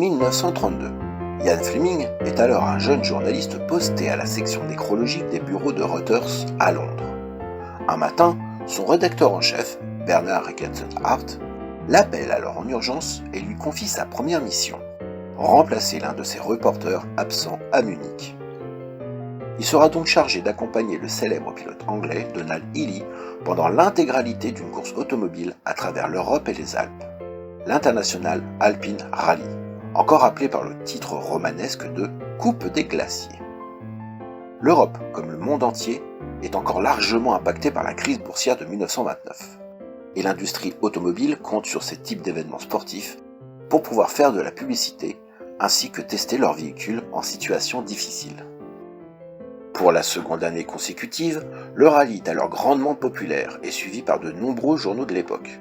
1932. Ian Fleming est alors un jeune journaliste posté à la section nécrologique des bureaux de Reuters à Londres. Un matin, son rédacteur en chef, Bernard Ricketson-Hart, l'appelle alors en urgence et lui confie sa première mission, remplacer l'un de ses reporters absents à Munich. Il sera donc chargé d'accompagner le célèbre pilote anglais Donald Healey pendant l'intégralité d'une course automobile à travers l'Europe et les Alpes, l'International Alpine Rally, encore appelé par le titre romanesque de Coupe des glaciers. L'Europe, comme le monde entier, est encore largement impactée par la crise boursière de 1929, et l'industrie automobile compte sur ces types d'événements sportifs pour pouvoir faire de la publicité ainsi que tester leurs véhicules en situation difficile. Pour la seconde année consécutive, le rallye est alors grandement populaire et suivi par de nombreux journaux de l'époque.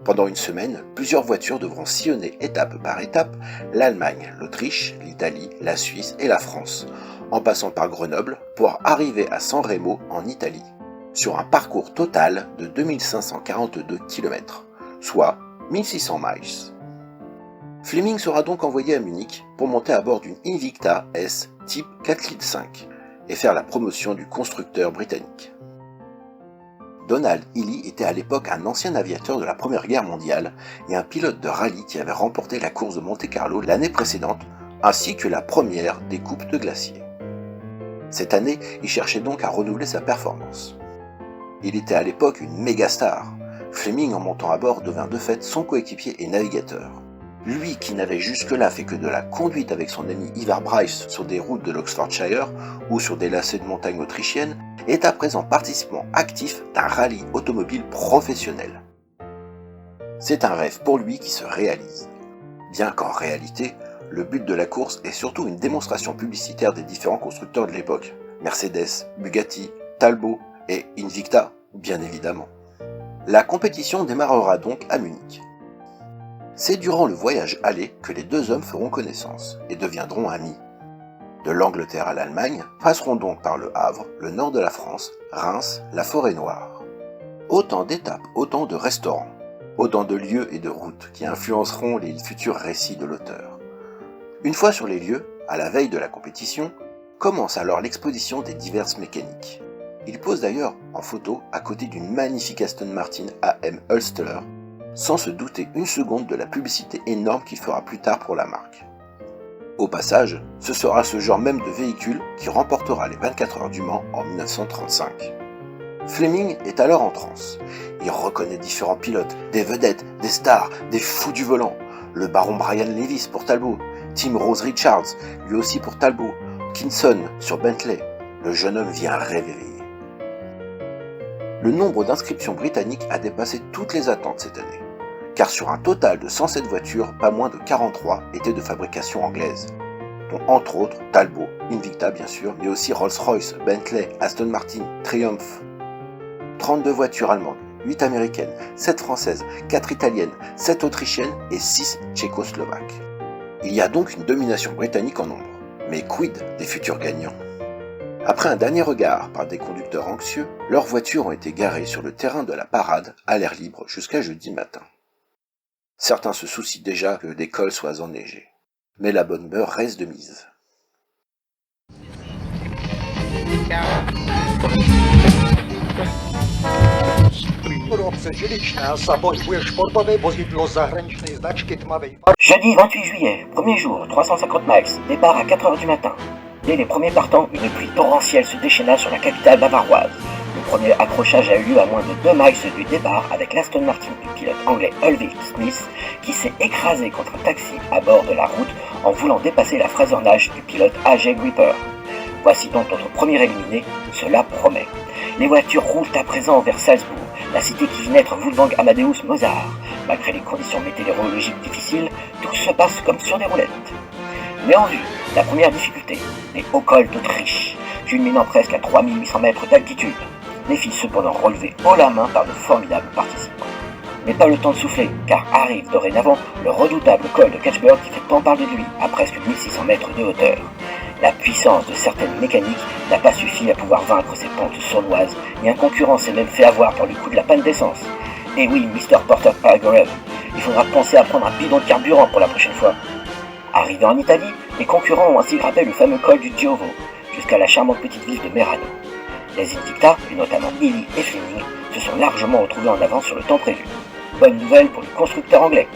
Pendant une semaine, plusieurs voitures devront sillonner étape par étape l'Allemagne, l'Autriche, l'Italie, la Suisse et la France, en passant par Grenoble pour arriver à San Remo en Italie, sur un parcours total de 2542 km, soit 1600 miles. Fleming sera donc envoyé à Munich pour monter à bord d'une Invicta S type 4,5 litres et faire la promotion du constructeur britannique. Donald Healey était à l'époque un ancien aviateur de la Première Guerre mondiale et un pilote de rallye qui avait remporté la course de Monte-Carlo l'année précédente, ainsi que la première des coupes de glaciers. Cette année, il cherchait donc à renouveler sa performance. Il était à l'époque une méga star. Fleming, en montant à bord, devint de fait son coéquipier et navigateur. Lui qui n'avait jusque-là fait que de la conduite avec son ami Ivar Bryce sur des routes de l'Oxfordshire ou sur des lacets de montagnes autrichiennes, est à présent participant actif d'un rallye automobile professionnel. C'est un rêve pour lui qui se réalise. Bien qu'en réalité, le but de la course est surtout une démonstration publicitaire des différents constructeurs de l'époque, Mercedes, Bugatti, Talbot et Invicta, bien évidemment. La compétition démarrera donc à Munich. C'est durant le voyage aller que les deux hommes feront connaissance et deviendront amis. De l'Angleterre à l'Allemagne, passeront donc par le Havre, le nord de la France, Reims, la Forêt-Noire. Autant d'étapes, autant de restaurants, autant de lieux et de routes qui influenceront les futurs récits de l'auteur. Une fois sur les lieux, à la veille de la compétition, commence alors l'exposition des diverses mécaniques. Il pose d'ailleurs en photo à côté d'une magnifique Aston Martin AM Ulster, sans se douter une seconde de la publicité énorme qu'il fera plus tard pour la marque. Au passage, ce sera ce genre même de véhicule qui remportera les 24 heures du Mans en 1935. Fleming est alors en transe. Il reconnaît différents pilotes, des vedettes, des stars, des fous du volant. Le baron Brian Levis pour Talbot, Tim Rose Richards, lui aussi pour Talbot, Kinson sur Bentley. Le jeune homme vient rêver. Le nombre d'inscriptions britanniques a dépassé toutes les attentes cette année, car sur un total de 107 voitures, pas moins de 43 étaient de fabrication anglaise, dont entre autres Talbot, Invicta bien sûr, mais aussi Rolls-Royce, Bentley, Aston Martin, Triumph. 32 voitures allemandes, 8 américaines, 7 françaises, 4 italiennes, 7 autrichiennes et 6 tchécoslovaques. Il y a donc une domination britannique en nombre, mais quid des futurs gagnants ? Après un dernier regard par des conducteurs anxieux, leurs voitures ont été garées sur le terrain de la parade à l'air libre jusqu'à jeudi matin. Certains se soucient déjà que des cols soient enneigés, mais la bonne humeur reste de mise. Jeudi 28 juillet, premier jour, 350 miles, départ à 4h du matin. Dès les premiers partants, une pluie torrentielle se déchaîna sur la capitale bavaroise. Le premier accrochage a eu lieu à moins de 2 miles du départ avec l'Aston Martin du pilote anglais Ulrich Smith qui s'est écrasé contre un taxi à bord de la route en voulant dépasser la Frasernage du pilote A.J. Gripper. Voici donc notre premier éliminé, cela promet. Les voitures roulent à présent vers Salzbourg, la cité qui vit naître Wolfgang Amadeus Mozart. Malgré les conditions météorologiques difficiles, tout se passe comme sur des roulettes. Mais en vue, la première difficulté, les hauts cols d'Autriche, culminant presque à 3800 mètres d'altitude. Les filles cependant relevées haut la main par de formidables participants. Mais pas le temps de souffler, car arrive dorénavant le redoutable col de Catchburn qui fait tant parler de lui, à presque 1600 mètres de hauteur. La puissance de certaines mécaniques n'a pas suffi à pouvoir vaincre ces pentes sournoises, et un concurrent s'est même fait avoir par le coup de la panne d'essence. Et oui, Mr. Porter Pargorev, il faudra penser à prendre un bidon de carburant pour la prochaine fois. Arrivés en Italie, les concurrents ont ainsi grimpé le fameux col du Giovo, jusqu'à la charmante petite ville de Merano. Les Invicta, et notamment Illy et Fleming, se sont largement retrouvés en avance sur le temps prévu. Bonne nouvelle pour le constructeur anglais.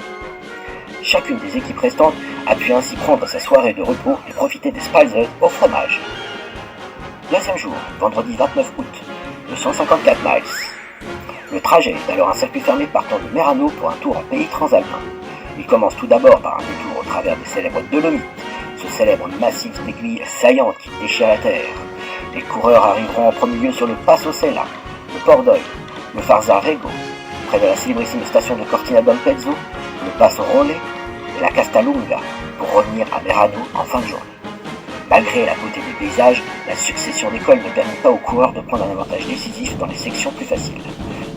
Chacune des équipes restantes a pu ainsi prendre sa soirée de repos et profiter des Spalzers au fromage. Deuxième jour, vendredi 29 août, de 154 miles. Le trajet est alors un circuit fermé partant de Merano pour un tour en pays transalpin. Il commence tout d'abord par un détour au travers des célèbres Dolomites, ce célèbre massif d'aiguilles saillantes qui déchire la terre. Les coureurs arriveront en premier lieu sur le Passo Sella, le Port d'Oeil, le Farzarego, près de la célébrissime station de Cortina d'Ampezzo, le Passo Rolle et la Castalunga, pour revenir à Merano en fin de journée. Malgré la beauté des paysages, la succession d'écoles ne permet pas aux coureurs de prendre un avantage décisif dans les sections plus faciles.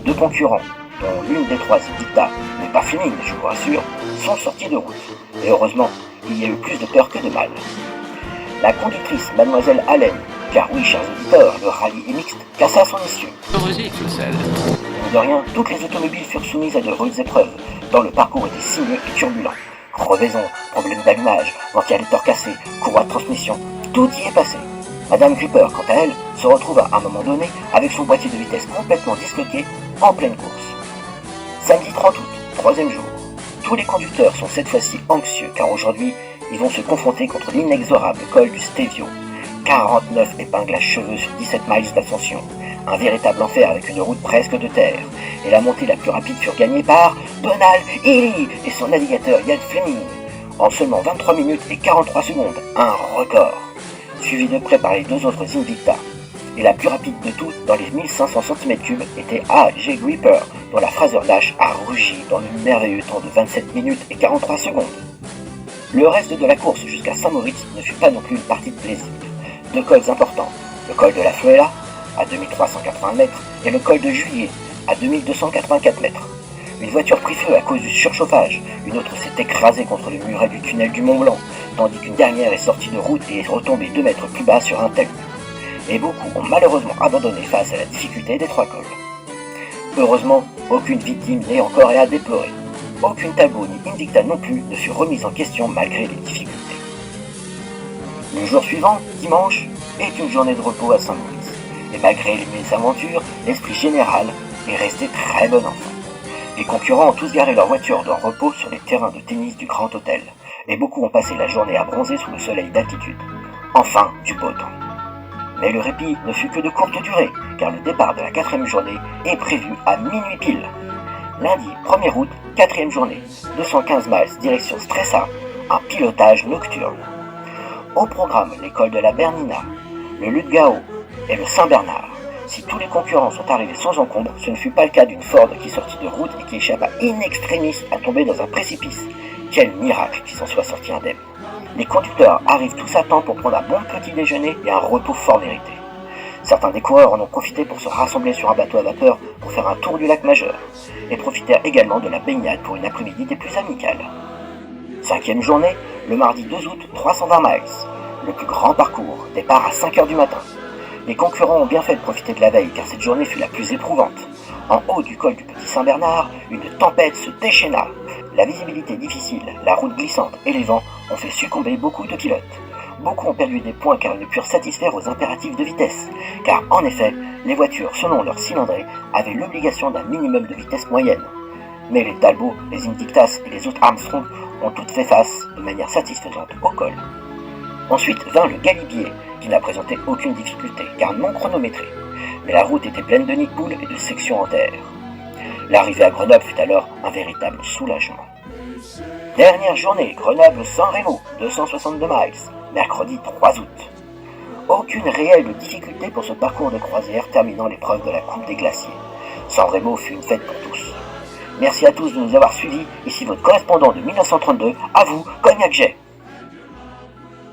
Deux concurrents, dont l'une des trois Invicta, mais pas Fleming, je vous rassure, sont sortis de route. Et heureusement, il y a eu plus de peur que de mal. La conductrice Mademoiselle Allen, car oui, chers auditeurs, le rallye est mixte, cassa son essieu. Mine de rien, toutes les automobiles furent soumises à de rudes épreuves, tant le parcours était sinueux et turbulent. Crevaison, problèmes d'allumage, ventilateur cassé, courroie de transmission, tout y est passé. Madame Gripper, quant à elle, se retrouva à un moment donné avec son boîtier de vitesse complètement disloqué en pleine course. Samedi 30 août, troisième jour. Tous les conducteurs sont cette fois-ci anxieux car aujourd'hui, ils vont se confronter contre l'inexorable col du Stelvio. 49 épingles à cheveux sur 17 miles d'ascension. Un véritable enfer avec une route presque de terre. Et la montée la plus rapide fut gagnée par Donald Illy et son navigateur Ian Fleming. En seulement 23 minutes et 43 secondes, un record. Suivi de près par les deux autres Invicta. Et la plus rapide de toutes, dans les 1500 cm3, était A.J. Gripper, dont la Fraser Dash a rugi dans le merveilleux temps de 27 minutes et 43 secondes. Le reste de la course jusqu'à Saint-Moritz ne fut pas non plus une partie de plaisir. Deux cols importants, le col de la Fruela, à 2380 mètres, et le col de Juillet, à 2284 mètres. Une voiture prit feu à cause du surchauffage, une autre s'est écrasée contre le muret du tunnel du Mont Blanc, tandis qu'une dernière est sortie de route et est retombée 2 mètres plus bas sur un talus. Et beaucoup ont malheureusement abandonné face à la difficulté des trois cols. Heureusement, aucune victime n'est encore à déplorer. Aucune Talbot ni Invicta non plus ne fut remise en question malgré les difficultés. Le jour suivant, dimanche, est une journée de repos à Saint-Moritz. Et malgré les mésaventures, l'esprit général est resté très bon enfant. Les concurrents ont tous garé leur voiture de repos sur les terrains de tennis du Grand Hôtel. Et beaucoup ont passé la journée à bronzer sous le soleil d'altitude. Enfin, du beau temps. Mais le répit ne fut que de courte durée, car le départ de la 4e journée est prévu à minuit pile. Lundi 1er août, 4e journée, 215 miles direction Stresa, un pilotage nocturne. Au programme, l'école de la Bernina, le Lutgau et le Saint-Bernard. Si tous les concurrents sont arrivés sans encombre, ce ne fut pas le cas d'une Ford qui sortit de route et qui échappa in extremis à tomber dans un précipice. Quel miracle qu'il s'en soit sorti indemne. Les conducteurs arrivent tous à temps pour prendre un bon petit déjeuner et un repos fort mérité. Certains des coureurs en ont profité pour se rassembler sur un bateau à vapeur pour faire un tour du lac Majeur, et profitèrent également de la baignade pour une après-midi des plus amicales. 5e journée, le mardi 2 août, 320 miles. Le plus grand parcours, départ à 5h du matin. Les concurrents ont bien fait de profiter de la veille car cette journée fut la plus éprouvante. En haut du col du Petit Saint-Bernard, une tempête se déchaîna. La visibilité difficile, la route glissante et les vents ont fait succomber beaucoup de pilotes. Beaucoup ont perdu des points car ils ne purent satisfaire aux impératifs de vitesse. Car en effet, les voitures, selon leur cylindrée, avaient l'obligation d'un minimum de vitesse moyenne. Mais les Talbot, les Invictas et les autres Armstrong ont toutes fait face de manière satisfaisante au col. Ensuite vint le Galibier, qui n'a présenté aucune difficulté, car non chronométré. Mais la route était pleine de nids de poules et de sections en terre. L'arrivée à Grenoble fut alors un véritable soulagement. Dernière journée, Grenoble-San Remo, 262 miles, mercredi 3 août. Aucune réelle difficulté pour ce parcours de croisière terminant l'épreuve de la Coupe des Glaciers. San Remo fut une fête pour tous. Merci à tous de nous avoir suivis, ici votre correspondant de 1932, à vous, Cognac Jet.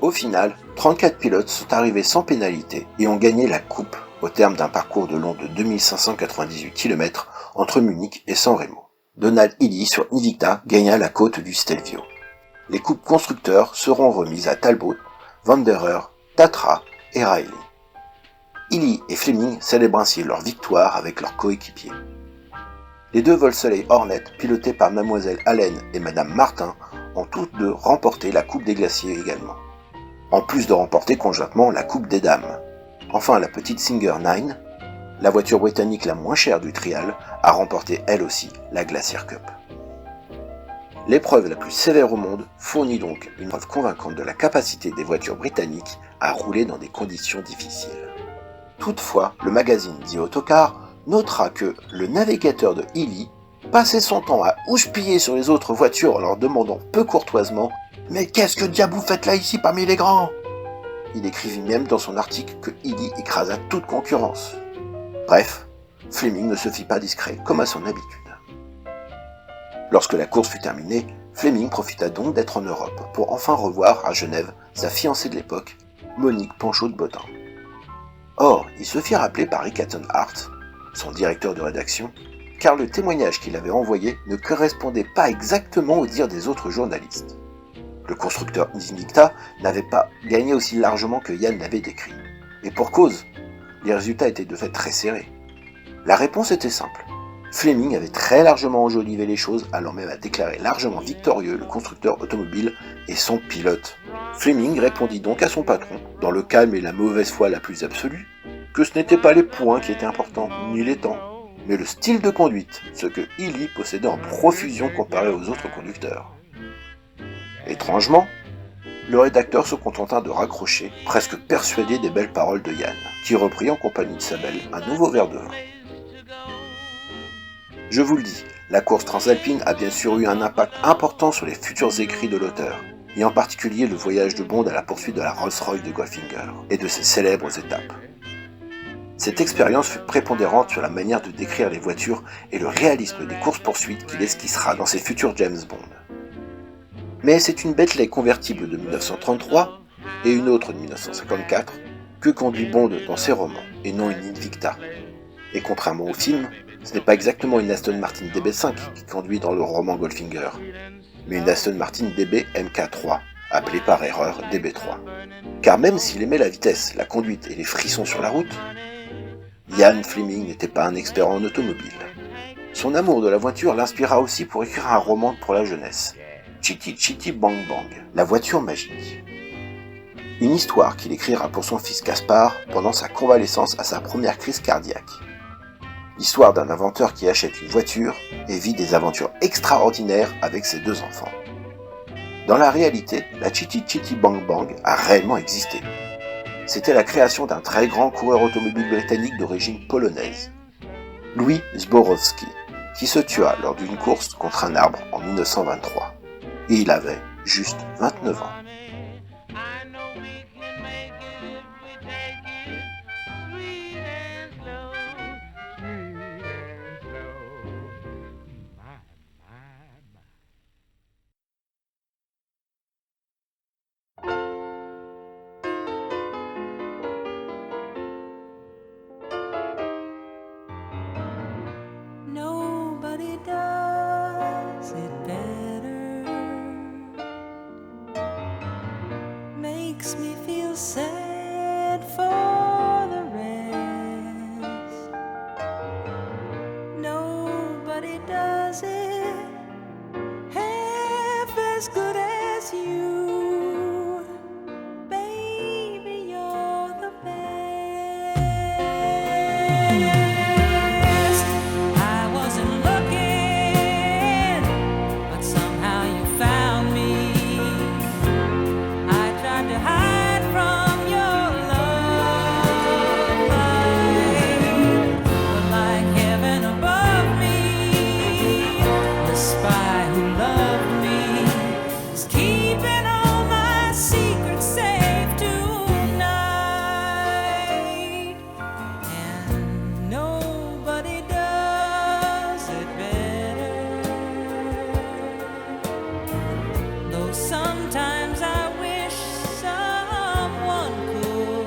Au final, 34 pilotes sont arrivés sans pénalité et ont gagné la coupe au terme d'un parcours de long de 2598 km entre Munich et San Remo. Donald Illy sur Invicta gagna la côte du Stelvio. Les coupes constructeurs seront remises à Talbot, Wanderer, Tatra et Riley. Illy et Fleming célèbrent ainsi leur victoire avec leurs coéquipiers. Les deux vols soleil Hornet, pilotés par Mademoiselle Allen et Madame Martin, ont toutes deux remporté la Coupe des Glaciers également. En plus de remporter conjointement la Coupe des Dames. Enfin, la petite Singer 9, la voiture britannique la moins chère du trial, a remporté elle aussi la Glacier Cup. L'épreuve la plus sévère au monde fournit donc une preuve convaincante de la capacité des voitures britanniques à rouler dans des conditions difficiles. Toutefois, le magazine The Autocar notera que le navigateur de Healy passait son temps à houspiller sur les autres voitures en leur demandant peu courtoisement « Mais qu'est-ce que diable vous faites là ici parmi les grands ?» Il écrivit même dans son article que Healy écrasa toute concurrence. Bref, Fleming ne se fit pas discret comme à son habitude. Lorsque la course fut terminée, Fleming profita donc d'être en Europe pour enfin revoir à Genève sa fiancée de l'époque, Monique Panchaud-de-Bodin. Or, il se fit rappeler par Rick Hart, son directeur de rédaction, car le témoignage qu'il avait envoyé ne correspondait pas exactement aux dires des autres journalistes. Le constructeur Invicta n'avait pas gagné aussi largement que Yann l'avait décrit. Et pour cause, les résultats étaient de fait très serrés. La réponse était simple. Fleming avait très largement enjolivé les choses, allant même à déclarer largement victorieux le constructeur automobile et son pilote. Fleming répondit donc à son patron, dans le calme et la mauvaise foi la plus absolue, que ce n'étaient pas les points qui étaient importants, ni les temps, mais le style de conduite, ce que Healy possédait en profusion comparé aux autres conducteurs. Étrangement, le rédacteur se contenta de raccrocher, presque persuadé des belles paroles de Yann, qui reprit en compagnie de sa belle un nouveau verre de vin. Je vous le dis, la course transalpine a bien sûr eu un impact important sur les futurs écrits de l'auteur, et en particulier le voyage de Bond à la poursuite de la Rolls-Royce de Goldfinger et de ses célèbres étapes. Cette expérience fut prépondérante sur la manière de décrire les voitures et le réalisme des courses-poursuites qu'il esquissera dans ses futurs James Bond. Mais c'est une Bentley convertible de 1933 et une autre de 1954 que conduit Bond dans ses romans, et non une Invicta. Et contrairement au film, ce n'est pas exactement une Aston Martin DB5 qui conduit dans le roman Goldfinger, mais une Aston Martin DB MK3, appelée par erreur DB3. Car même s'il aimait la vitesse, la conduite et les frissons sur la route, Ian Fleming n'était pas un expert en automobile. Son amour de la voiture l'inspira aussi pour écrire un roman pour la jeunesse, Chitty Chitty Bang Bang, la voiture magique. Une histoire qu'il écrira pour son fils Caspar pendant sa convalescence à sa première crise cardiaque. L'histoire d'un inventeur qui achète une voiture et vit des aventures extraordinaires avec ses deux enfants. Dans la réalité, la Chitty Chitty Bang Bang a réellement existé. C'était la création d'un très grand coureur automobile britannique d'origine polonaise, Louis Zborowski, qui se tua lors d'une course contre un arbre en 1923. Et il avait juste 29 ans. Nobody does it better. Makes me feel sad for the rest. Nobody does it half as good as you. Baby, you're the best. I wasn't looking, but somehow you found me. I tried to hide from your love light, but like heaven above me, the spy who loved me is keeping all my secrets safe tonight. And nobody does it better. Though sometimes I wish someone could.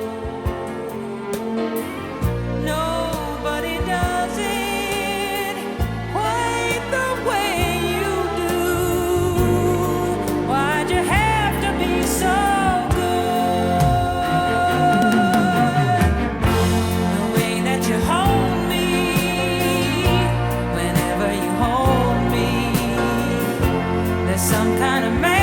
Nobody does it quite the way you do. Why'd you have to be so good? The way that you hold me, whenever you hold me, there's some kind of magic